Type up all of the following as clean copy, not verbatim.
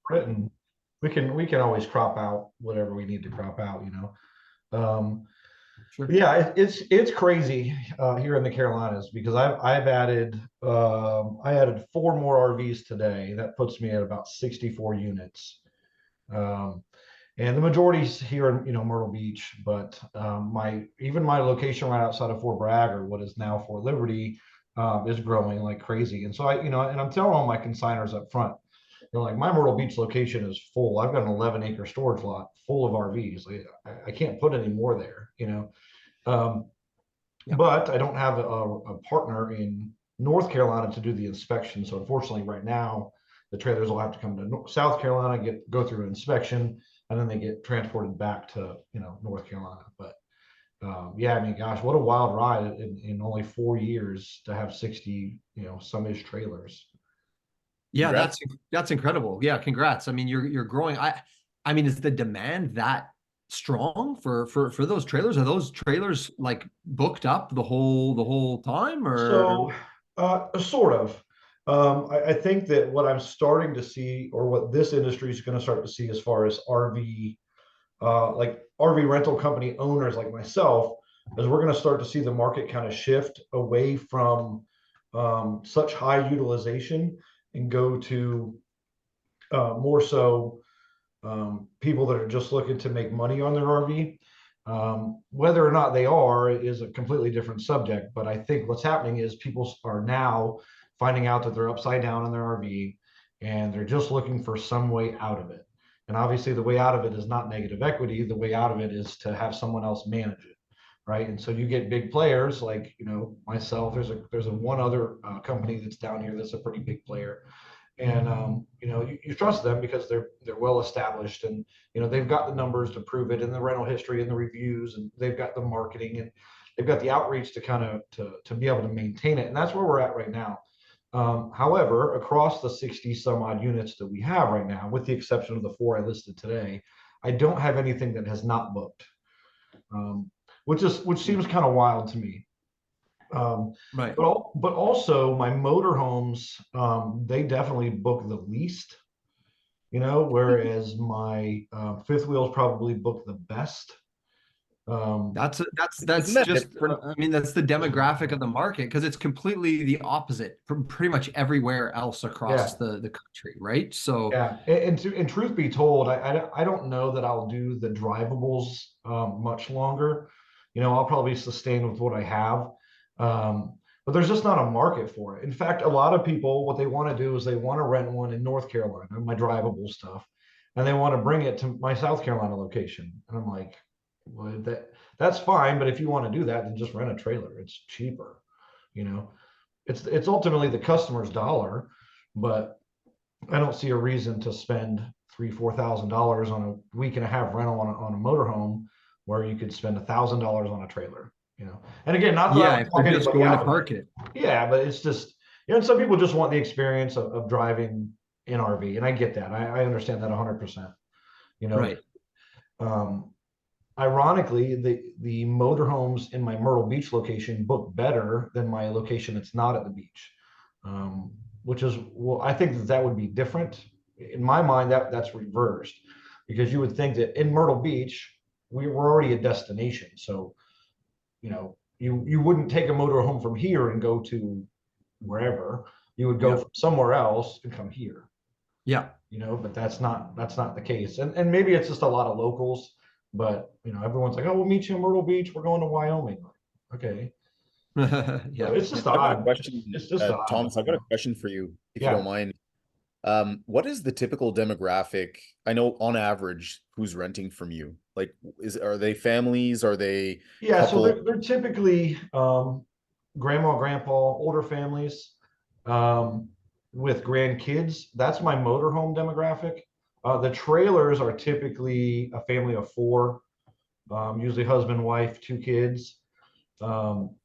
and we can always crop out whatever we need to crop out, you know. Sure. Yeah, it's crazy here in the Carolinas because I added four more RVs today. That puts me at about 64 units. Um, and the majority's here in Myrtle Beach, but my location right outside of Fort Bragg, or what is now Fort Liberty, is growing like crazy. And so and I'm telling all my consigners up front, like my Myrtle Beach location is full. I've got an 11-acre storage lot full of RVs. Like, I can't put any more there, you know. Um, Yeah. but I don't have a partner in North Carolina to do the inspection. So unfortunately, right now, the trailers will have to come to South Carolina, go through an inspection, and then they get transported back to North Carolina. But yeah, I mean, gosh, what a wild ride in only 4 years to have 60, some ish trailers. Yeah, Congrats. that's incredible. Yeah, congrats. I mean, you're growing. I mean, is the demand that strong for those trailers? Are those trailers like booked up the whole time, or? So, sort of. I think that what I'm starting to see, or what this industry is going to start to see, as far as like RV rental company owners like myself, is we're going to start to see the market kind of shift away from such high utilization and go to more so people that are just looking to make money on their RV. Whether or not they are is a completely different subject. But I think what's happening is people are now finding out that they're upside down in their RV and they're just looking for some way out of it. And obviously, the way out of it is not negative equity. The way out of it is to have someone else manage it, right? And so you get big players like myself. There's a one other company that's down here that's a pretty big player, and you trust them because they're well established, and they've got the numbers to prove it, and the rental history and the reviews, and they've got the marketing, and they've got the outreach to kind of to be able to maintain it. And that's where we're at right now. However, across the 60 some odd units that we have right now, with the exception of the four I listed today, I don't have anything that has not booked, which seems kind of wild to me. Right. But also my motorhomes, they definitely book the least, whereas my fifth wheels probably book the best. That's Isn't that just different? I mean, that's the demographic of the market because it's completely the opposite from pretty much everywhere else across Yeah, the country, right? So yeah. And truth be told, I don't know that I'll do the drivables much longer. I'll probably sustain with what I have. But there's just not a market for it. In fact, a lot of people, what they want to do is they want to rent one in North Carolina, my drivable stuff, and they want to bring it to my South Carolina location. And I'm like, well, that's fine, but if you want to do that, then just rent a trailer. It's cheaper. You know, it's ultimately the customer's dollar, but I don't see a reason to spend $3,000-4,000 on a week and a half rental on a motorhome where you could spend $1,000 on a trailer. And again, not that I yeah, would if talk they're just anybody going to out of it. park it. Yeah, but it's just and some people just want the experience of driving in RV, and I get that. I understand that 100%. You know, Right. um, ironically, the motorhomes in my Myrtle Beach location book better than my location that's not at the beach, which is, well, I think that would be different. In my mind, that's reversed, because you would think that in Myrtle Beach we're already a destination, so you wouldn't take a motorhome from here and go to wherever. You would go Yeah. from somewhere else and come here. Yeah. But that's not the case. And maybe it's just a lot of locals, but everyone's like, oh, we'll meet you in Myrtle Beach. We're going to Wyoming. Okay. So Yeah. it's just I've got a odd. question, It's just odd. Thomas. I've got a question for you, if you Yeah. don't mind. What is the typical demographic? I know on average, who's renting from you? Like, are they families? Are they Yeah. So couple? they're typically grandma, grandpa, older families with grandkids. That's my motorhome demographic. The trailers are typically a family of four, usually husband, wife, two kids. Um,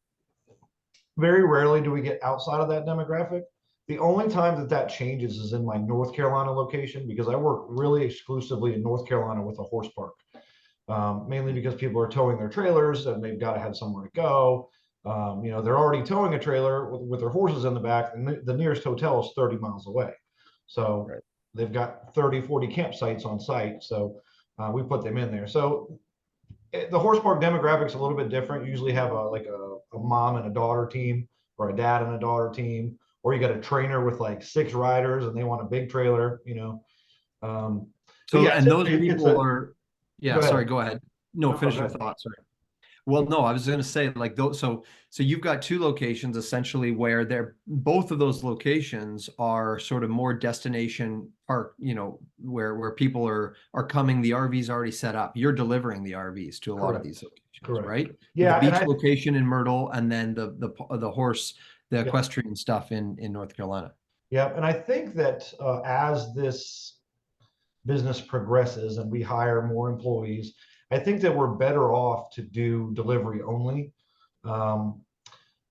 Very rarely do we get outside of that demographic. The only time that changes is in my North Carolina location, because I work really exclusively in North Carolina with a horse park, mainly because people are towing their trailers and they've got to have somewhere to go. They're already towing a trailer with their horses in the back, and the nearest hotel is 30 miles away. So, Right. they've got 30, 40 campsites on site. So we put them in there. So the horse park demographics a little bit different. You usually have a mom and a daughter team, or a dad and a daughter team, or you got a trainer with like 6 riders and they want a big trailer, you know. But So, yeah, and those it's people a, are, go yeah, sorry, ahead. go ahead. No, No, no, finish go your ahead. thought. Sorry. Well, no, I was going to say like those. So you've got 2 locations essentially where they're both of those locations are sort of more destination park, you know, where people are coming. The RV's already set up. You're delivering the RVs to a lot of these Correct. locations, Correct. right? The Yeah, and beach I location in Myrtle, and then the horse, the yeah, equestrian stuff in North Carolina. yeah, and I think that as this business progresses and we hire more employees, I think that we're better off to do delivery only. Um,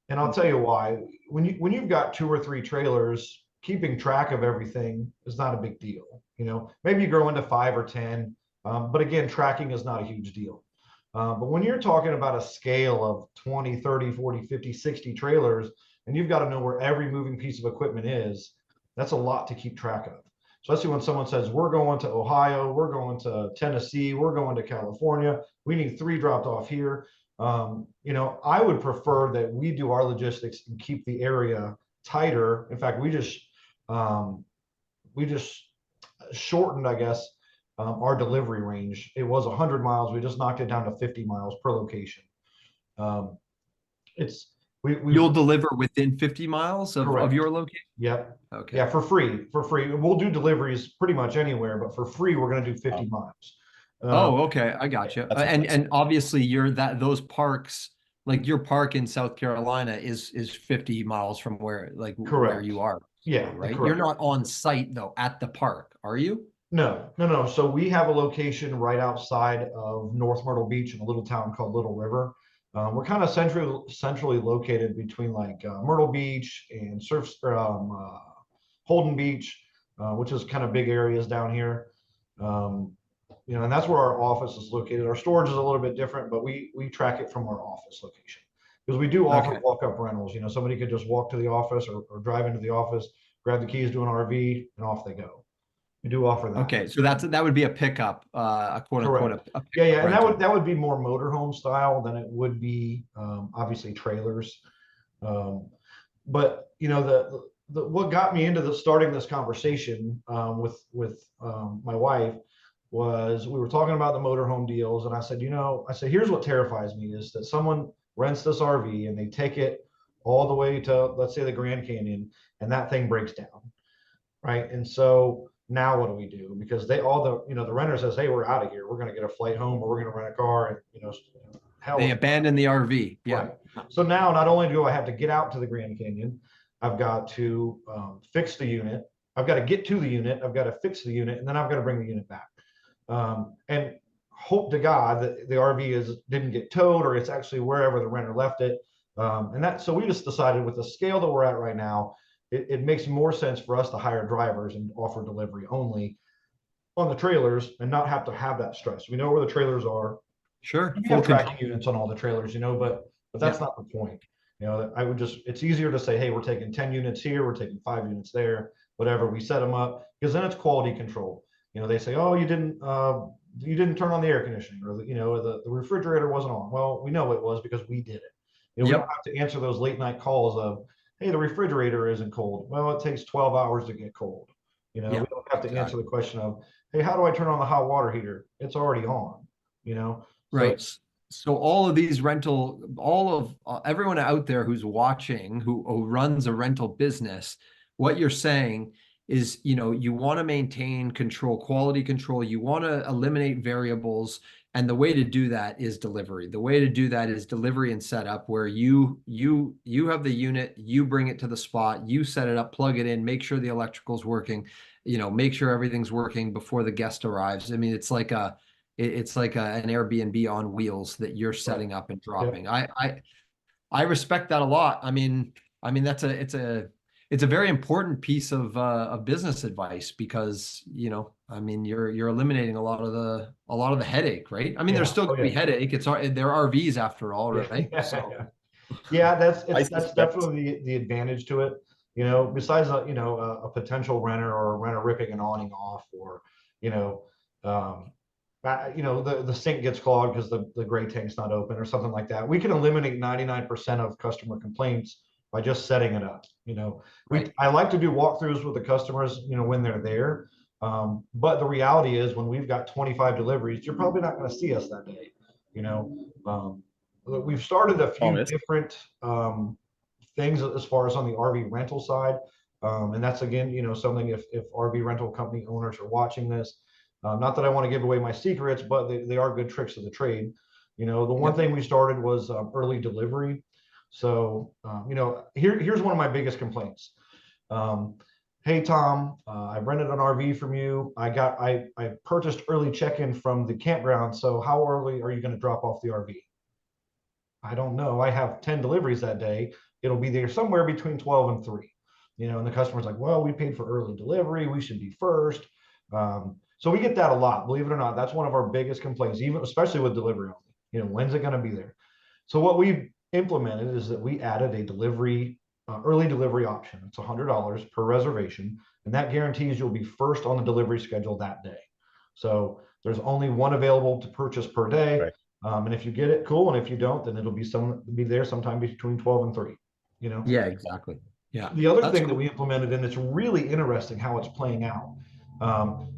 and I'll tell you why. When you've got 2 or 3 trailers, keeping track of everything is not a big deal. You know, maybe you grow into 5 or 10, but again, tracking is not a huge deal. But when you're talking about a scale of 20, 30, 40, 50, 60 trailers, and you've got to know where every moving piece of equipment is, that's a lot to keep track of. Especially when someone says, we're going to Ohio, we're going to Tennessee, we're going to California, we need 3 dropped off here. You know, I would prefer that we do our logistics and keep the area tighter. In fact, we just shortened, I guess, our delivery range. It was 100 miles. We just knocked it down to 50 miles per location. Um, it's we've You'll deliver within 50 miles of correct. your location? Yep. Okay. Yeah, for free. For free. We'll do deliveries pretty much anywhere, but for free, we're going to do 50 miles. Oh, okay. I got you. That's And obviously you're those parks, like your park in South Carolina is 50 miles from where Correct. you are, Yeah, right? You're correct. not on site though at the park, are you? No, no, no. So we have a location right outside of North Myrtle Beach in a little town called Little River. We're kind of centrally located between like Myrtle Beach and Holden Beach, which is kind of big areas down here. Um, you know, and that's where our office is located. Our storage is a little bit different, but we track it from our office location because we do offer Okay. walk-up rentals. You know, somebody could just walk to the office or drive into the office, grab the keys to an RV, and off they go. We do offer that. Okay. So that would be a pickup, a quote unquote, Correct. a Yeah, pickup yeah, and rental. that would be more motorhome style than it would be obviously trailers. Um, but you know the what got me into starting this conversation with my wife was we were talking about the motorhome deals, and I said, you know, I said here's what terrifies me is that someone rents this RV and they take it all the way to, let's say, the Grand Canyon, and that thing breaks down, right? And so now what do we do? Because they all the you know the renter says, hey, we're out of here. We're going to get a flight home, or we're going to rent a car, and you know, hell They with abandon the RV. Yeah. right. So now not only do I have to get out to the Grand Canyon, I've got to fix the unit. I've got to get to the unit. I've got to fix the unit, and then I've got to bring the unit back. And hope to God that the RV didn't get towed, or it's actually wherever the renter left it. And that so we just decided with the scale that we're at right now, it makes more sense for us to hire drivers and offer delivery only on the trailers and not have to have that stress. We know where the trailers are. Sure. We Full have control. tracking units on all the trailers, you know, but that's Yeah. not the point. You know, I would just it's easier to say, hey, we're taking 10 units here, we're taking 5 units there, whatever. We set them up because then it's quality control. You know, they say, oh, you didn't turn on the air conditioning, or you know, the refrigerator wasn't on. Well, we know it was because we did it. You know, we don't Yep. have to answer those late night calls of, hey, the refrigerator isn't cold. Well, it takes 12 hours to get cold. You know, Yeah. we don't have to answer Exactly. the question of, hey, how do I turn on the hot water heater? It's already on, you know. So Right. So all of these all of everyone out there who's watching, who runs a rental business, what you're saying is, you know, you want to maintain control, quality control. You want to eliminate variables, and the way to do that is delivery. The way to do that is delivery and setup, where you have the unit, you bring it to the spot, you set it up, plug it in, make sure the electrical's working, you know, make sure everything's working before the guest arrives. I mean, it's like an Airbnb on wheels that you're right. setting up and Yep. dropping. I respect that a lot. I mean it's a very important piece of business advice because, you know, I mean you're eliminating a lot of the headache, right? I mean there's Yeah. still Oh gonna be yeah. headache. They're RVs after all, Yeah. right? Yeah. So Yeah. I That's suspect definitely the advantage to it you know, besides a potential renter or a renter ripping an awning off, or you know, um, the sink gets clogged because the gray tank's not open or something like that. We can eliminate 99% of customer complaints by just setting it up. Right. I like to do walkthroughs with the customers, when they're there. But the reality is, when we've got 25 deliveries, you're probably not going to see us that day. You know, we've started a few Honest. different things as far as on the RV rental side. And that's, again, something, if RV rental company owners are watching this, not that I want to give away my secrets, but they are good tricks of the trade. The one thing we started was early delivery. So, here's one of my biggest complaints. Hey, Tom, I rented an RV from you. I purchased early check-in from the campground. So how early are you going to drop off the RV? I don't know. I have 10 deliveries that day. It'll be there somewhere between 12 and 3. And the customer's like, well, we paid for early delivery. We should be first. So we get that a lot, believe it or not. That's one of our biggest complaints, even especially with delivery only. When's it going to be there? So what we've implemented is that we added a early delivery option. It's $100 per reservation, and that guarantees you'll be first on the delivery schedule that day. So there's only one available to purchase per day. Right. And if you get it, cool. And if you don't, then it'll be there sometime between 12 and 3. Yeah, exactly. Yeah. The other thing that we implemented, and it's really interesting how it's playing out.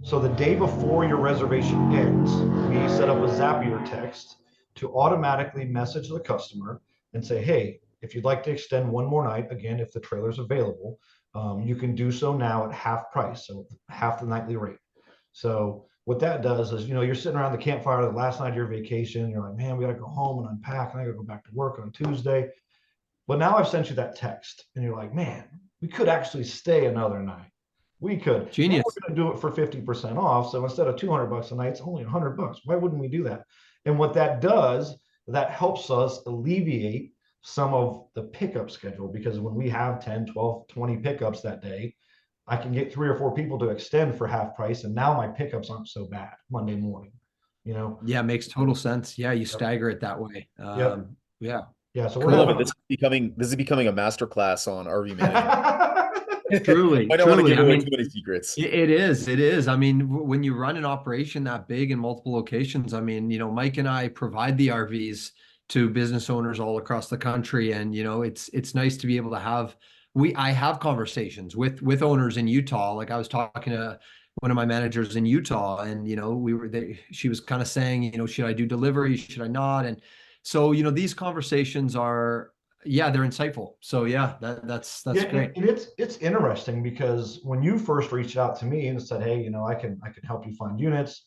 So the day before your reservation ends, we set up a Zapier text to automatically message the customer and say, hey, if you'd like to extend one more night, again, if the trailer's available, you can do so now at half price, so half the nightly rate. So what that does is, you're sitting around the campfire the last night of your vacation. You're like, man, we got to go home and unpack, and I got to go back to work on Tuesday. But now I've sent you that text, and you're like, man, we could actually stay another night. We could. Genius. We're going to do it for 50% off. So instead of $200 a night, it's only $100. Why wouldn't we do that? And what that does, that helps us alleviate some of the pickup schedule, because when we have 10, 12, 20 pickups that day, I can get 3 or 4 people to extend for half price. And now my pickups aren't so bad Monday morning, Yeah, makes total sense. Yeah, you stagger it that way. Yep. Yeah. Yeah. So I love it. This is becoming a masterclass on RV management. Truly, I don't want to truly. give away too many secrets. It is. I mean, when you run an operation that big in multiple locations, I mean, Mike and I provide the RVs to business owners all across the country, and it's nice to be able to have. I have conversations with owners in Utah. Like, I was talking to one of my managers in Utah, and she was kind of saying, should I do delivery? Should I not? And so, these conversations are, yeah, they're insightful. So yeah, that's great. And it's interesting, because when you first reached out to me and said, hey, I can help you find units,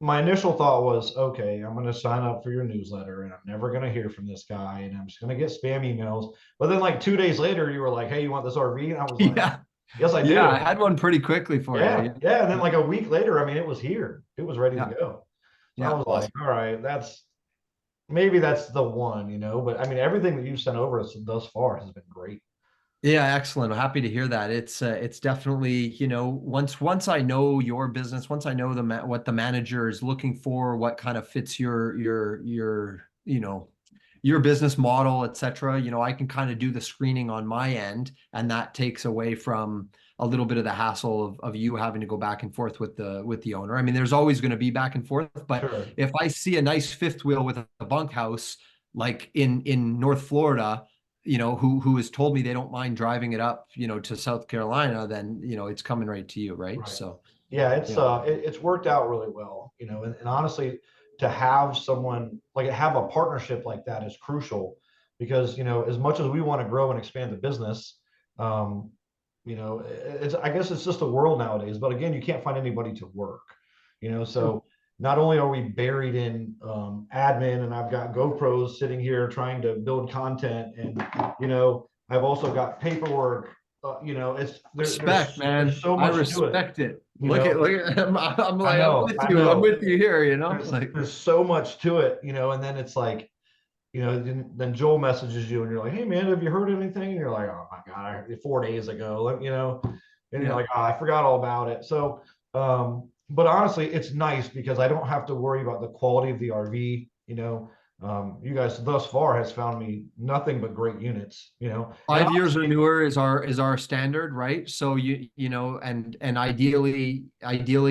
my initial thought was, okay, I'm going to sign up for your newsletter, and I'm never going to hear from this guy, and I'm just going to get spam emails. But then, like 2 days later, you were like, hey, you want this RV? And I was like, Yeah. Yes, I do. Yeah, I had one pretty quickly for you. Yeah. And then, like a week later, I mean, it was here. It was ready to go. So yeah. I was like, all right, maybe that's the one, but I mean, everything that you've sent over us thus far has been great. Yeah, excellent. I'm happy to hear that. It's definitely, once I know your business, once I know what the manager is looking for, what kind of fits your business model, etc. I can kind of do the screening on my end, and that takes away from a little bit of the hassle of you having to go back and forth with the owner. I mean, there's always going to be back and forth, but Sure. If I see a nice fifth wheel with a bunkhouse, like in North Florida, who has told me they don't mind driving it up, to South Carolina, then, it's coming right to you. Right. So yeah, it's worked out really well, and honestly, to have someone have a partnership like that is crucial, because, as much as we want to grow and expand the business, I guess it's just a world nowadays, but again, you can't find anybody to work, so not only are we buried in admin, and I've got GoPros sitting here trying to build content, and I've also got paperwork. Respect, man. There's so much I respect to it. it. Look at I'm like, I'm with you here, there's so much to it, and then it's like, then Joel messages you, and you're like, hey man, have you heard anything? And you're like, oh my God, 4 days ago, and you're like, oh, I forgot all about it. So, but honestly, it's nice because I don't have to worry about the quality of the RV. You guys thus far has found me nothing but great units, and 5 years or honestly, newer is our standard, right? So and ideally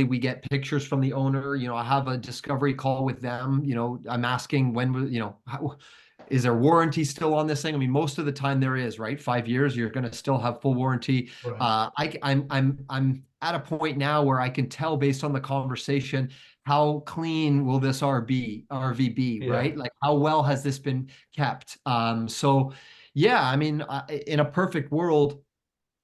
we get pictures from the owner. I have a discovery call with them. I'm asking is there warranty still on this thing? I mean, most of the time there is, right? 5 years, you're going to still have full warranty. right. I'm at a point now where I can tell based on the conversation how clean will this RV be, Yeah, right? Like how well has this been kept? So yeah, I mean, in a perfect world,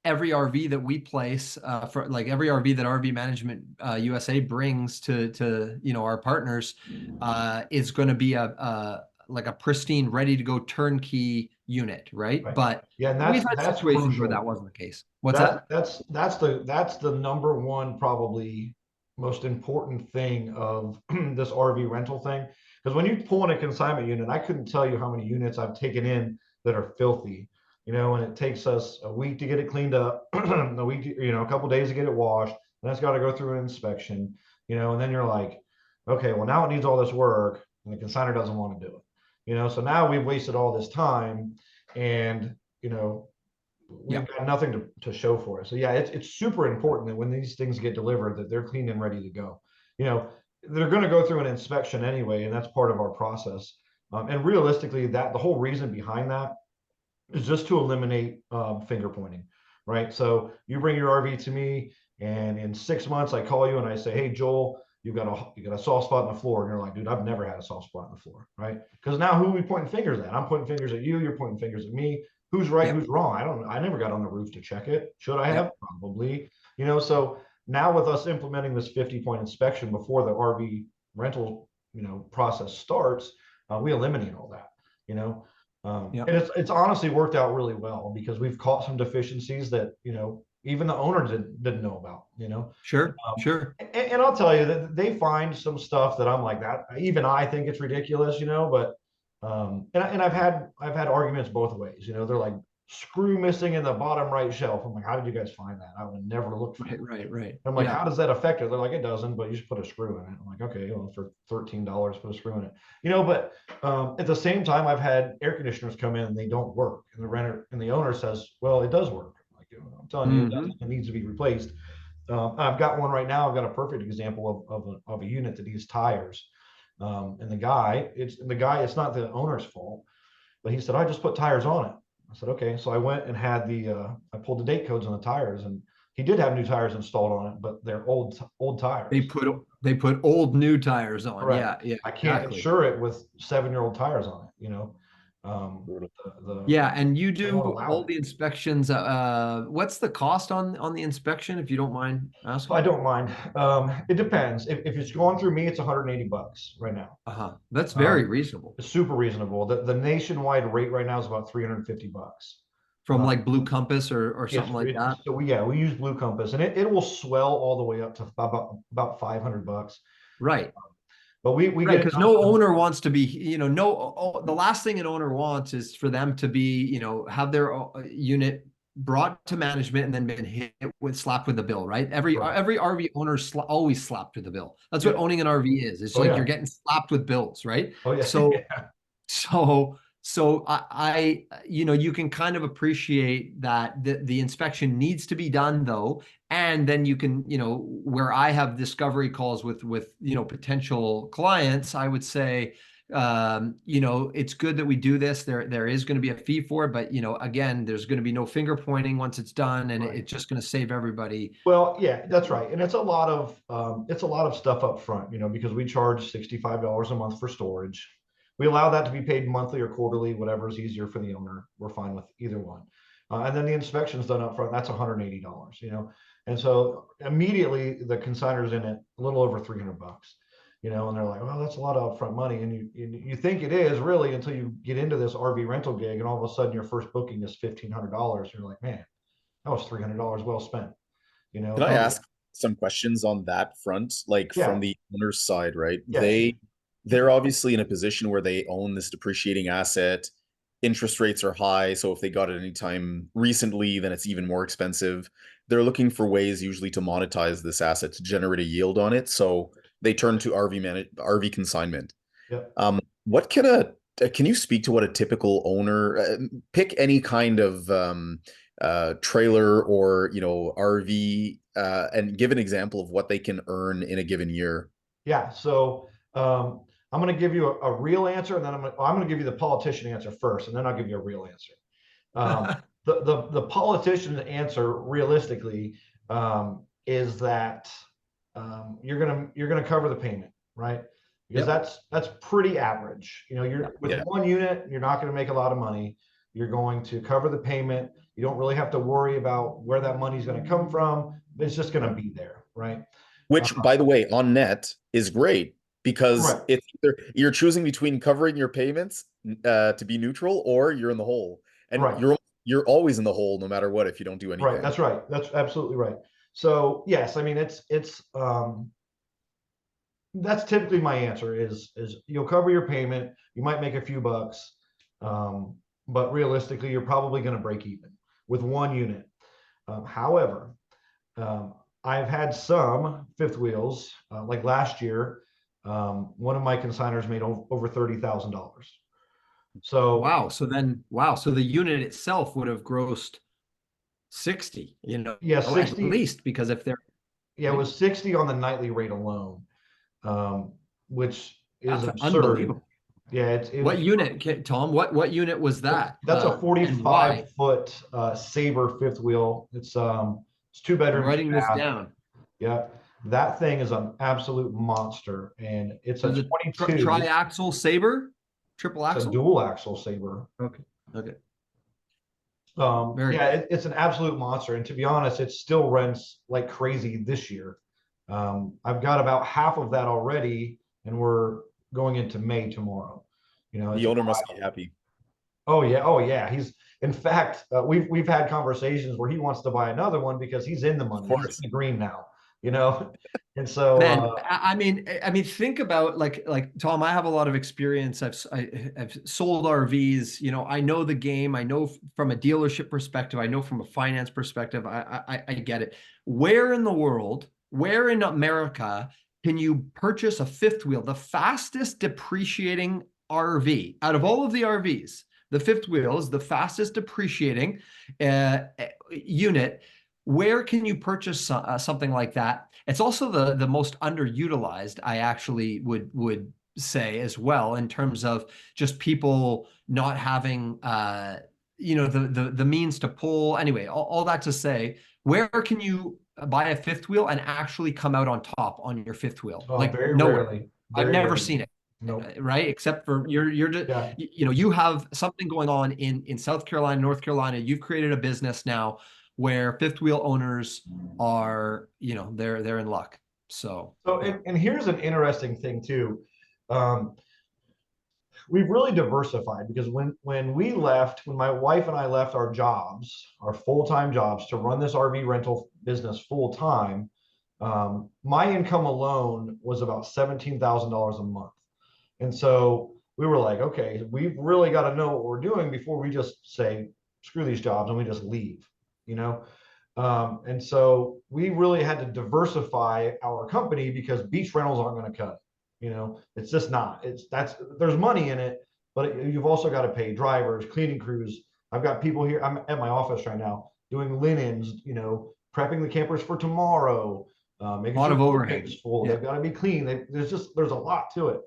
every RV that we place, for like every RV that RV Management USA brings to our partners, is going to be a like a pristine, ready to go turnkey unit, right? right. But Yeah, and we've had that's situations where that crucial. wasn't the case. What's That's that? that's that's the number one, probably most important thing of this RV rental thing. Because when you pull in a consignment unit, I couldn't tell you how many units I've taken in that are filthy, and it takes us a week to get it cleaned up, a week, a couple days to get it washed, and it's got to go through an inspection, and then you're like, okay, well now it needs all this work, and the consigner doesn't want to do it, so now we've wasted all this time, and Yeah, we've got nothing to show for it. So yeah, it's super important that when these things get delivered, that they're clean and ready to go. You know, they're going to go through an inspection anyway, and that's part of our process. And realistically, that the whole reason behind that is just to eliminate finger pointing, right? So you bring your RV to me, and in 6 months, I call you and I say, "Hey, Joel, you got a soft spot in the floor," and you're like, "Dude, I've never had a soft spot in the floor," right? Because now who are we pointing fingers at? I'm pointing fingers at you. You're pointing fingers at me. Who's right? yeah, Who's wrong? I don't. I never got on the roof to check it. Should I yeah. have? Probably. So now with us implementing this 50-point inspection before the RV rental, process starts, we eliminate all that. You know, Yeah. and it's honestly worked out really well because we've caught some deficiencies that even the owner didn't know about. Sure, Um, sure. and I'll tell you that they find some stuff that I'm like that. Even I think it's ridiculous, but and I've had arguments both ways. They're like screw missing in the bottom right shelf. I'm like, how did you guys find that? I would never look for Right, that. right, right. I'm like, Yeah, how does that affect it? They're like, it doesn't, but you just put a screw in it. I'm like, okay, well, for $13, put a screw in it. But at the same time, I've had air conditioners come in and they don't work, and the owner says, well, it does work. I'm like, I'm telling you, it hmm doesn't. It needs to be replaced. I've got one right now. I've got a perfect example of a unit that needs tires. And it's not the owner's fault, but he said, I just put tires on it. I said, okay. So I went and I pulled the date codes on the tires, and he did have new tires installed on it, but they're old They tires. put they put old new tires on. Correct. Yeah, yeah, I can't exactly. insure it with 7-year-old tires on it. Brutal. Yeah, and you they do won't allow all it. the inspections. What's the cost on the inspection, if you don't mind So I asking? don't mind. It depends. If it's going through me, it's $180 right now. Uh-huh. That's very Um, reasonable. it's super reasonable. The nationwide rate right now is about $350. From Uh, like Blue Compass or yes, something like that. so we use Blue Compass, and it will swell all the way up to about $500. Right. But we Right, get it because done. no owner wants to be, the last thing an owner wants is for them to be, have their unit brought to management and then been slapped with the bill, right? Every Right. every RV owner always slapped with the bill. That's what Yep. owning an RV is. It's Oh like you're yeah. getting slapped with bills, right? Oh yeah. So so you can kind of appreciate that the inspection needs to be done though, and then you can, where I have discovery calls with potential clients, I would say, it's good that we do this. There is going to be a fee for it, but again, there's going to be no finger pointing once it's done, and Right. it's just going to save everybody. Well, yeah, that's right. And it's a lot of stuff up front, because we charge $65 a month for storage. We allow that to be paid monthly or quarterly, whatever is easier for the owner. We're fine with either one. And then the inspection's done up front. That's $180, And so immediately the consignor's in it a little over $300, and they're like, well, that's a lot of upfront money. And you think it is really until you get into this RV rental gig, and all of a sudden your first booking is $1,500. You're like, man, that was $300 well spent. Can I Oh yeah, ask some questions on that front? Like yeah, from the owner's side, right? yeah, shoot. They're obviously in a position where they own this depreciating asset. Interest rates are high, so if they got it anytime recently, then it's even more expensive. They're looking for ways usually to monetize this asset to generate a yield on it. So they turn to RV consignment. Yep. What can you speak to what a typical owner, pick any kind of trailer or, RV, and give an example of what they can earn in a given year? Yeah. So I'm going to give you a real answer, and then I'm going to give you the politician answer first, and then I'll give you a real answer. Um, the politician's answer, realistically, is that you're gonna cover the payment, right? Because Yep. that's pretty average. You're with Yeah. one unit, you're not going to make a lot of money. You're going to cover the payment. You don't really have to worry about where that money's going to come from. It's just going to be there, right? Uh, Which, by the way, on net is great because right, it's either you're choosing between covering your payments to be neutral, or you're in the hole, and right. you're always in the hole no matter what if you don't do Right, anything. that's right. That's absolutely right. So yes, I mean it's that's typically my answer is you'll cover your payment, you might make a few bucks, um, but realistically you're probably going to break even with one unit. However, um, I've had some fifth wheels, like last year, one of my consigners made over $30,000. So Wow. Wow. So the unit itself would have grossed 60, yeah, at 60, least, because if they're yeah, it right, was 60 on the nightly rate alone, which is that's absurd. unbelievable. Yeah, What unit, Tom? What unit was that? that's a And why? 45-foot Saber fifth wheel. It's two I'm bedroom, two writing this bath. down. Yeah, that thing is an absolute monster, and it's So a the 22. triaxle Saber, triple It's a axle. dual axle Saber. Okay. Okay. Very Yeah, good. it's an absolute monster, and to be honest, it still rents like crazy this year. I've got about half of that already, and we're going into May tomorrow. The It's owner must be wild. happy. Oh yeah. He's in fact, we've had conversations where he wants to buy another one because he's in the Of money. He's in course. the green now, you know. And so, Man, I mean, think about like Tom. I have a lot of experience. I've sold RVs. I know the game. I know from a dealership perspective. I know from a finance perspective. I get it. Where in the world, where in America can you purchase a fifth wheel, the fastest depreciating RV out of all of the RVs? The fifth wheel is the fastest depreciating unit. Where can you purchase something like that? It's also the most underutilized, I actually would say as well, in terms of just people not having the means to pull. Anyway, all that to say, where can you buy a fifth wheel and actually come out on top on your fifth wheel? Like very nowhere. rarely, I've very never rarely. seen it, Nope. right? Except for you're just, Yeah. you have something going on in South Carolina, North Carolina. You've created a business now where fifth wheel owners are, they're in luck. So So, yeah. and here's an interesting thing too. Um, we've really diversified because when my wife and I left our jobs, our full-time jobs to run this RV rental business full time, my income alone was about $17,000 a month. And so we were like, okay, we've really got to know what we're doing before we just say, screw these jobs and we just leave, you know? And so we really had to diversify our company because beach rentals aren't going to cut it. It's just not. There's money in it, but you've also got to pay drivers, cleaning crews. I've got people here. I'm at my office right now doing linens, prepping the campers for tomorrow, A making lot sure of the overhead. bookcase's full. Yeah. They've got to be clean. There's a lot to it.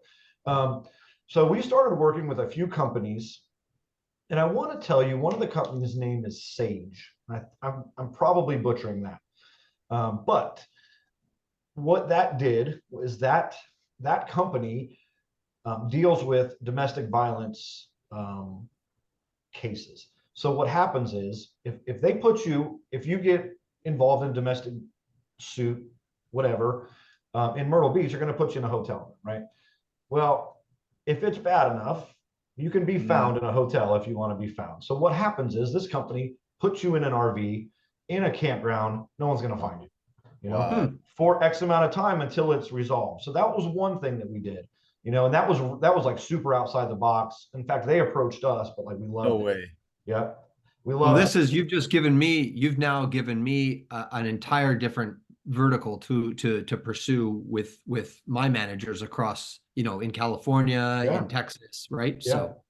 Um, so we started working with a few companies, and I want to tell you one of the companies' name is Sage. I'm probably butchering that, but what that did was that company deals with domestic violence cases. So what happens is if you get involved in domestic suit, whatever, in Myrtle Beach, they're going to put you in a hotel, right? Well, if it's bad enough, you can be Mm. found in a hotel if you want to be found. So what happens is this company puts you in an RV in a campground. No one's going to find you, Wow. for X amount of time until it's resolved. So that was one thing that we did, and that was like super outside the box. In fact, they approached us, but like we No loved it. way. Yeah, we Well, loved it. you've now given me an entire different vertical to pursue with my managers across, in California, in Yeah, Texas, right? yeah. So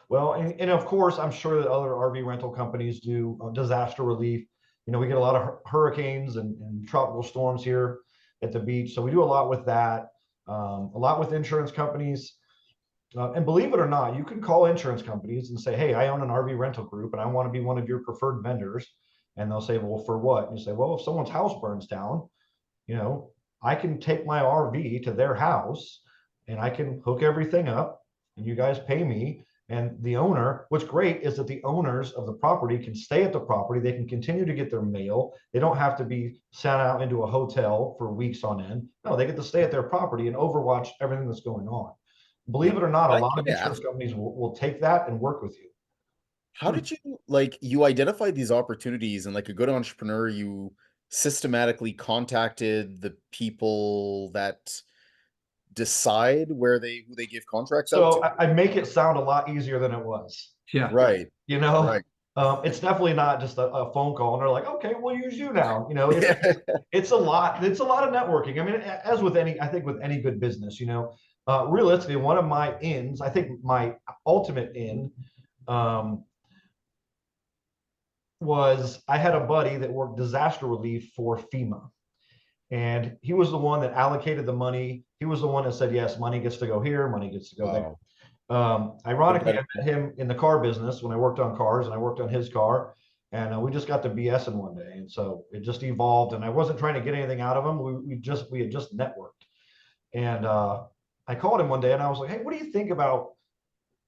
Well, and of course, I'm sure that other RV rental companies do disaster relief. We get a lot of hurricanes and tropical storms here at the beach, so we do a lot with that. A lot with insurance companies. And believe it or not, you can call insurance companies and say, "Hey, I own an RV rental group, and I want to be one of your preferred vendors." And they'll say, "Well, for what?" And you say, "Well, if someone's house burns down, you know, I can take my RV to their house and I can hook everything up and you guys pay me. And the owner, what's great is that the owners of the property can stay at the property. They can continue to get their mail. They don't have to be sent out into a hotel for weeks on end. No, they get to stay at their property and overwatch everything that's going on. Believe Yeah. it or not, a lot Can of I insurance ask, companies will take that and work with you. how did you like you identified these opportunities and like a good entrepreneur, you systematically contacted the people that decide who they give contracts out So to? I make it sound a lot easier than it was. yeah, Right. you know Right. it's definitely not just a phone call and they're like, okay, we'll use you now. It's a lot. It's a lot of networking. I mean, as with any, I think with any good business, realistically, one of my ends, I think my ultimate end, um, was I had a buddy that worked disaster relief for FEMA, and he was the one that allocated the money. He was the one that said, yes, money gets to go here, money gets to go there. Wow. The Ironically, I better met him in the car business when I worked on cars, and I worked on his car, and we just got to BS in one day, and so it just evolved. And I wasn't trying to get anything out of him. We had just networked, and I called him one day, and I was like, "Hey, what do you think about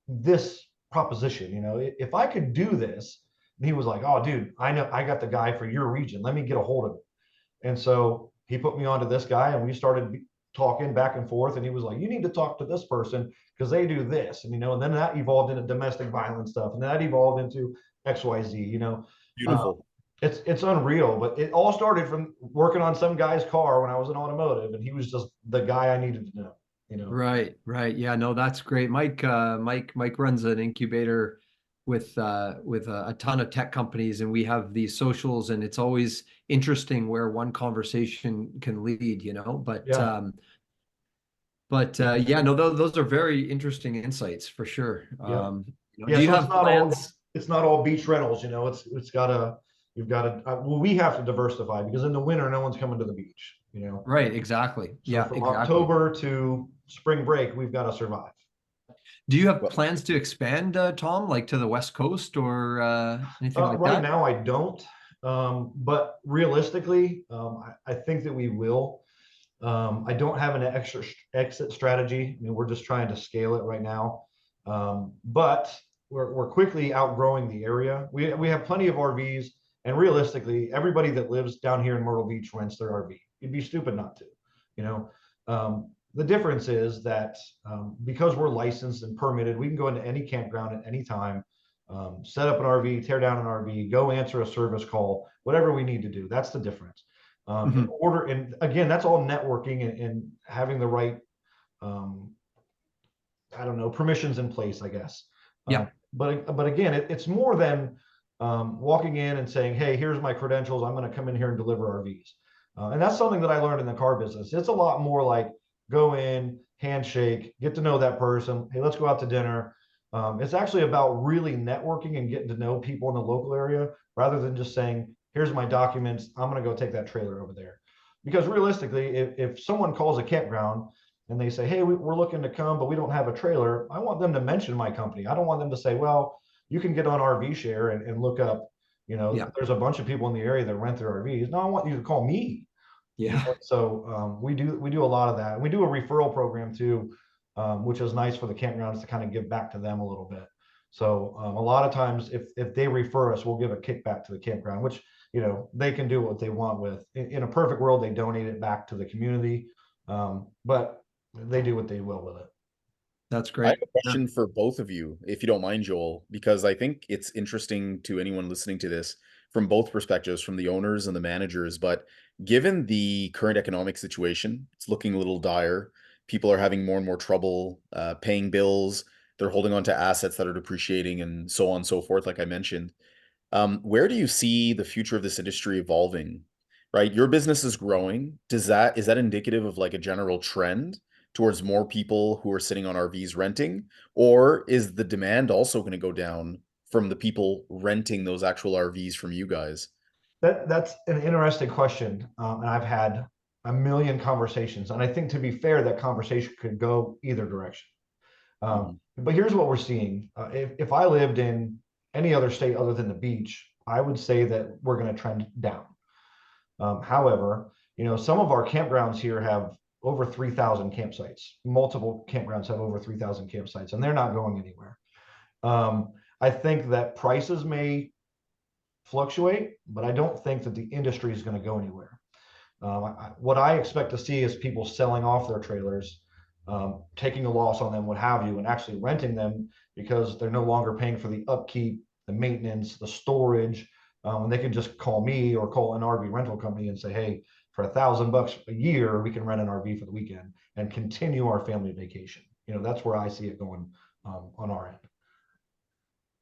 this proposition? If I could do this." And he was like, "Oh, dude, I know I got the guy for your region. Let me get a hold of it." And so he put me onto this guy, and we started talking back and forth. And he was like, "You need to talk to this person because they do this." And then that evolved into domestic violence stuff, and that evolved into XYZ. Uh, beautiful. it's unreal, but it all started from working on some guy's car when I was in automotive, and he was just the guy I needed to know. right. Yeah, no, that's great. Mike runs an incubator with a ton of tech companies, and we have these socials, and it's always interesting where one conversation can lead, but Yeah, yeah, no, those are very interesting insights for sure. yeah, Do yeah. you So have plans? it's not all beach rentals. It's gotta you've got to well, we have to diversify because in the winter no one's coming to the beach. Right, exactly. So Yeah, from exactly. October to spring break, we've got to survive. Do you have Well, plans to expand, Tom, like to the West Coast or anything like Right that? now, I don't. But realistically, I think that we will. I don't have an extra exit strategy. I mean, we're just trying to scale it right now. But we're quickly outgrowing the area. We have plenty of RVs, and realistically, everybody that lives down here in Myrtle Beach rents their RV. You'd be stupid not to. You know, the difference is that because we're licensed and permitted, we can go into any campground at any time, set up an RV, tear down an RV, go answer a service call, whatever we need to do. That's the difference. In Mhm. order, and again, that's all networking and having the right, um, I don't know, permissions in place, I guess. Yeah, But again, it's more than walking in and saying, "Hey, here's my credentials. I'm going to come in here and deliver RVs." And that's something that I learned in the car business. It's a lot more like go in, handshake, get to know that person. Hey, let's go out to dinner. It's actually about really networking and getting to know people in the local area rather than just saying, "Here's my documents. I'm going to go take that trailer over there." Because realistically, if someone calls a campground and they say, "Hey, we're looking to come, but we don't have a trailer," I want them to mention my company. I don't want them to say, "Well, you can get on RV Share and look up, yeah, there's a bunch of people in the area that rent their RVs." No, I want you to call me. yeah. So we do a lot of that. And we do a referral program too, which is nice for the campgrounds to kind of give back to them a little bit. So a lot of times, if they refer us, we'll give a kickback to the campground, which they can do what they want with. In a perfect world, they donate it back to the community, but they do what they will with it. That's I have great. a Yeah. question for both of you, if you don't mind, Joel, because I think it's interesting to anyone listening to this from both perspectives, from the owners and the managers. But given the current economic situation, it's looking a little dire. People are having more and more trouble paying bills. They're holding on to assets that are depreciating and so on and so forth, like I mentioned. Where do you see the future of this industry evolving? right? Your business is growing. Is that indicative of like a general trend towards more people who are sitting on RVs renting, or is the demand also going to go down from the people renting those actual RVs from you guys? That's an interesting question, and I've had a million conversations, and I think to be fair, that conversation could go either direction. Mhm. But here's what we're seeing. If I lived in any other state other than the beach, I would say that we're going to trend down. However, some of our campgrounds here have over 3,000 campsites. Multiple campgrounds have over 3,000 campsites, and they're not going anywhere. I think that prices may fluctuate, but I don't think that the industry is going to go anywhere. What I expect to see is people selling off their trailers, taking a loss on them, what have you, and actually renting them because they're no longer paying for the upkeep, the maintenance, the storage. And they can just call me or call an RV rental company and say, hey, for $1,000 a year, we can rent an RV for the weekend and continue our family vacation. That's where I see it going on our end.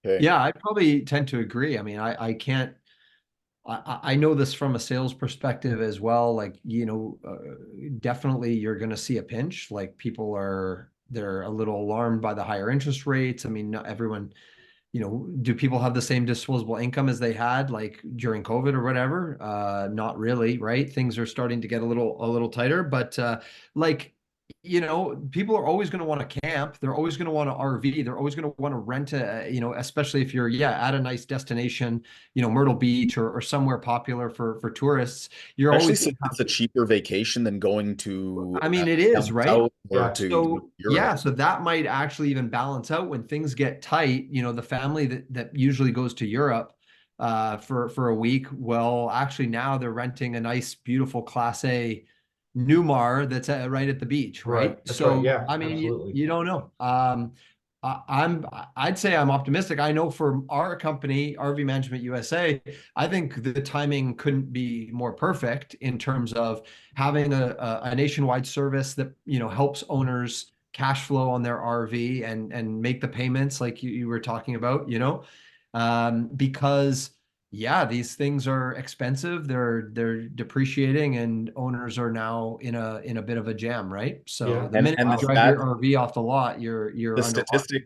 Okay. Yeah, I probably tend to agree. I mean, I can't. I know this from a sales perspective as well. Like, definitely you're going to see a pinch. Like they're a little alarmed by the higher interest rates. I mean, not everyone, do people have the same disposable income as they had like during COVID or whatever? Not really, right? Things are starting to get a little tighter, but like, people are always going to want to camp. They're always going to want to RV. They're always going to want to rent especially if you're, at a nice destination, Myrtle Beach or somewhere popular for tourists. You're Actually, always so going to it's a cheaper vacation than going to I mean, it is, down right? south or Yeah. to So Europe. yeah, so that might actually even balance out when things get tight. The family that usually goes to Europe for a week, well, actually now they're renting a nice, beautiful Class A Newmar that's right at the beach, Right. right? That's right. So Yeah, I mean, you, absolutely. you don't know. I'd say I'm optimistic. I know for our company, RV Management USA, I think the timing couldn't be more perfect in terms of having a nationwide service that helps owners cash flow on their RV and make the payments like you were talking about, because yeah, these things are expensive. They're depreciating, and owners are now in a bit of a jam, right? So Yeah. the And minute and you the Wow. drive your stat, RV off the lot, you're the underwater.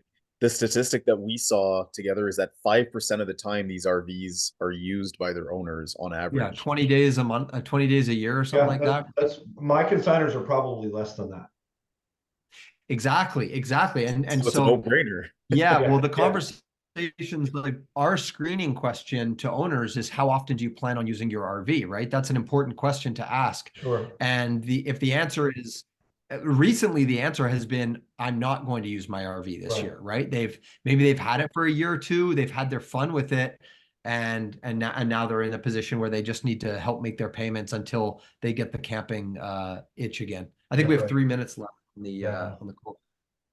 statistic that we saw together is that 5% of the time these RVs are used by their owners on Yeah, average. 20 days a month, 20 days a year or something Yeah, like that. that's my consigners are probably less than that. Exactly. And So it's a so no-brainer. yeah, Yeah, well, the yeah, conversations, like our screening question to owners is how often do you plan on using your RV, right? That's an important question to ask. sure. And if the answer is recently, the answer has been, I'm not going to use my RV this Right. year, right? Maybe they've had it for a year or two, they've had their fun with it, and now they're in a position where they just need to help make their payments until they get the camping itch again. I think we That's have right. 3 minutes left Yeah, on the call.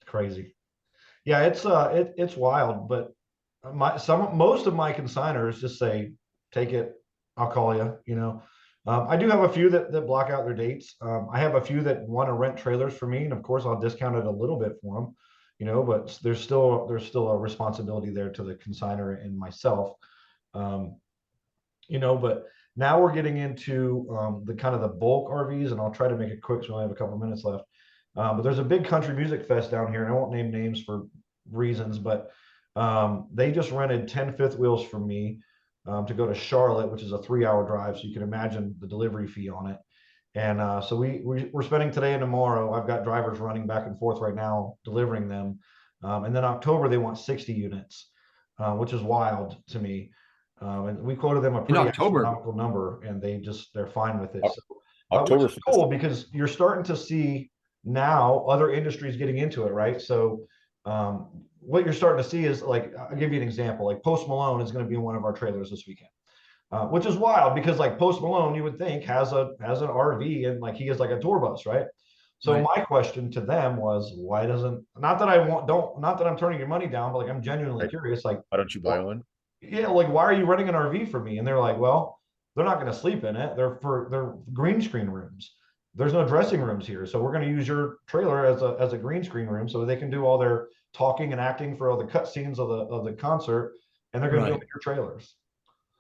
it's crazy. Yeah, it's wild, but most of my consigners just say, take it, I'll call you. I do have a few that block out their dates. I have a few that want to rent trailers for me, and of course I'll discount it a little bit for them, but there's still a responsibility there to the consigner and myself. Um, but now we're getting into the kind of the bulk RVs, and I'll try to make it quick so I have a couple minutes left. But there's a big country music fest down here, and I won't name names for reasons, but they just rented 10 fifth wheels from me to go to Charlotte, which is a 3 hour drive. So you can imagine the delivery fee on it. And so we're spending today and tomorrow. I've got drivers running back and forth right now, delivering them. And then October, they want 60 units, which is wild to me. And we quoted them a In pretty October. astronomical number, and they're fine with it. Oc- So, which is Oktoberfest. cool because you're starting to see now other industries getting into it, right? So, what you're starting to see is like, I'll give you an example. Like Post Malone is going to be in one of our trailers this weekend, which is wild because like Post Malone, you would think has an RV and like he is like a tour bus, right? So Right. my question to them was, why doesn't not that I want don't not that I'm turning your money down, but like I'm genuinely Right. curious, like, Why don't you buy one? yeah, like why are you renting an RV for me? And they're like, well, they're not going to sleep in it. They're green screen rooms. There's no dressing rooms here, so we're going to use your trailer as a green screen room so they can do all their talking and acting for all the cut scenes of the concert, and they're going to do it Right. in your trailers.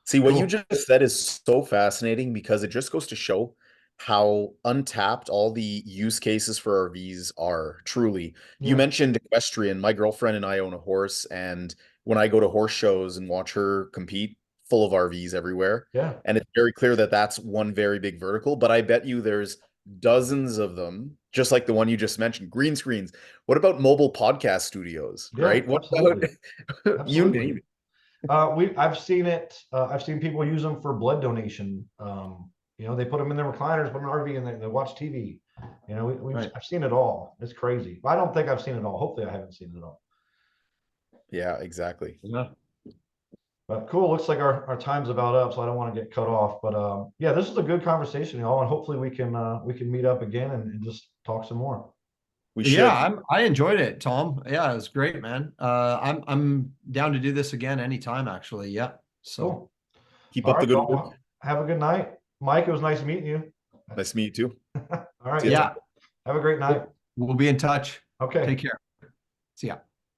See, what you Cool. just said is so fascinating because it just goes to show how untapped all the use cases for RVs are, truly. You Yeah, mentioned equestrian. My girlfriend and I own a horse, and when I go to horse shows and watch her compete, full of RVs everywhere. yeah, And it's very clear that that's one very big vertical, but I bet you there's dozens of them, just like the one you just mentioned, green screens. What about mobile podcast studios, yeah, right? What absolutely, about you absolutely. name it? I've seen it. I've seen people use them for blood donation. They put them in their recliners, put an RV, and they watch TV. Right. I've seen it all. It's crazy. I don't think I've seen it all. Hopefully, I haven't seen it all. Yeah, exactly. Yeah. But cool. Looks like our time's about up, so I don't want to get cut off. But yeah, this is a good conversation, y'all, and hopefully we can meet up again and just talk some more. We Yeah, should I enjoyed it, Tom. Yeah, it was great, man. I'm down to do this again anytime, actually. Yeah. So Cool. keep All up the right, good y'all. work. Well, have a good night, Mike. It was nice meeting you. Nice to meet you too. All right, See you, y'all. Tom. yeah, Have a great night. we'll be in touch. Okay. Take care. See ya.